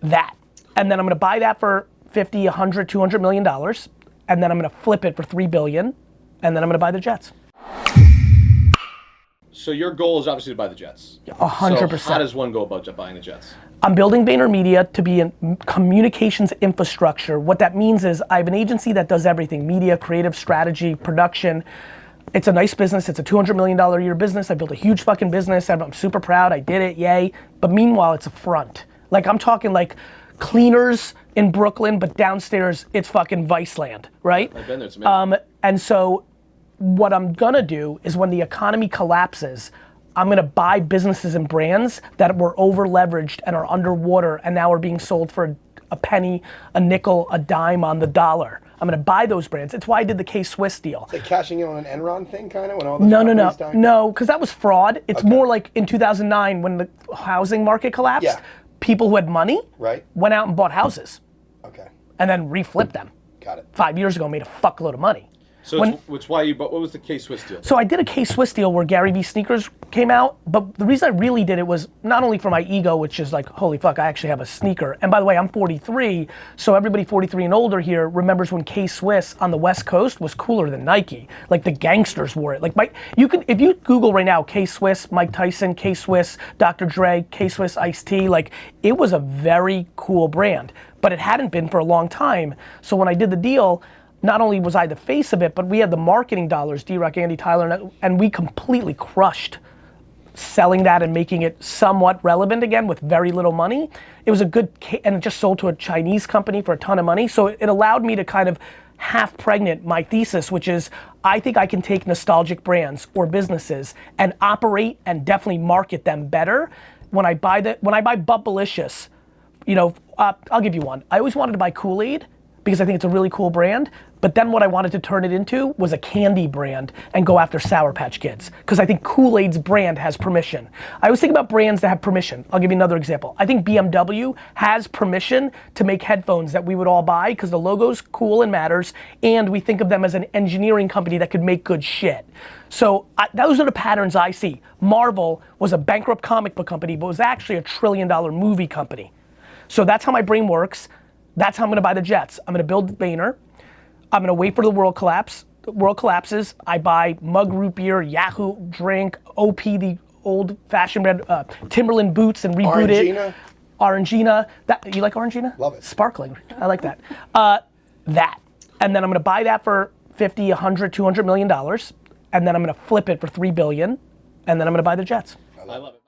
that. And then I'm gonna buy that for 50, 100, 200 million dollars. And then I'm gonna flip it for 3 billion. And then I'm gonna buy the jets. So your goal is obviously to buy the jets. 100%. So how does one go about buying the jets? I'm building VaynerMedia to be in communications infrastructure. What that means is I have an agency that does everything: media, creative, strategy, production. It's a nice business. It's a $200 million a year business. I built a huge fucking business. I'm super proud. I did it, yay. But meanwhile, it's a front. Like, I'm talking like cleaners in Brooklyn, but downstairs it's fucking Viceland, right? I've been there, it's amazing. And so what I'm gonna do is when the economy collapses, I'm gonna buy businesses and brands that were over leveraged and are underwater and now are being sold for a penny, a nickel, a dime on the dollar. I'm gonna buy those brands. It's why I did the K-Swiss deal. Like cashing in on an Enron thing, kind of, when all the No, because that was fraud. It's more like in 2009 when the housing market collapsed. Yeah. People who had money went out and bought houses. Okay. And then reflipped them. Got it. 5 years ago, made a fuckload of money. So it's why you bought, what was the K-Swiss deal? So I did a K-Swiss deal where GaryVee sneakers came out, but the reason I really did it was not only for my ego, which is like, holy fuck, I actually have a sneaker. And by the way, I'm 43, so everybody 43 and older here remembers when K-Swiss on the West Coast was cooler than Nike. Like the gangsters wore it. Like if you Google right now, K-Swiss, Mike Tyson, K-Swiss, Dr. Dre, K-Swiss Ice-T, like it was a very cool brand, but it hadn't been for a long time. So when I did the deal, not only was I the face of it, but we had the marketing dollars, D-Rock, Andy, Tyler, and we completely crushed selling that and making it somewhat relevant again with very little money. It was a good, and it just sold to a Chinese company for a ton of money. So it allowed me to kind of half pregnant my thesis, which is I think I can take nostalgic brands or businesses and operate and definitely market them better. When I buy Bubblicious, you know, I'll give you one. I always wanted to buy Kool-Aid because I think it's a really cool brand. But then what I wanted to turn it into was a candy brand and go after Sour Patch Kids. Because I think Kool-Aid's brand has permission. I always think about brands that have permission. I'll give you another example. I think BMW has permission to make headphones that we would all buy because the logo's cool and matters, and we think of them as an engineering company that could make good shit. So those are the patterns I see. Marvel was a bankrupt comic book company, but was actually $1 trillion movie company. So that's how my brain works. That's how I'm gonna buy the jets. I'm gonna build Vayner. I'm gonna wait for the world collapse. The world collapses. I buy Mug Root Beer, Yahoo Drink, OP, the old fashioned red Timberland boots and reboot it. Orangina. You like Orangina? Love it. Sparkling. I like that. That. And then I'm gonna buy that for 50, 100, 200 million dollars. And then I'm gonna flip it for 3 billion. And then I'm gonna buy the jets. I love it.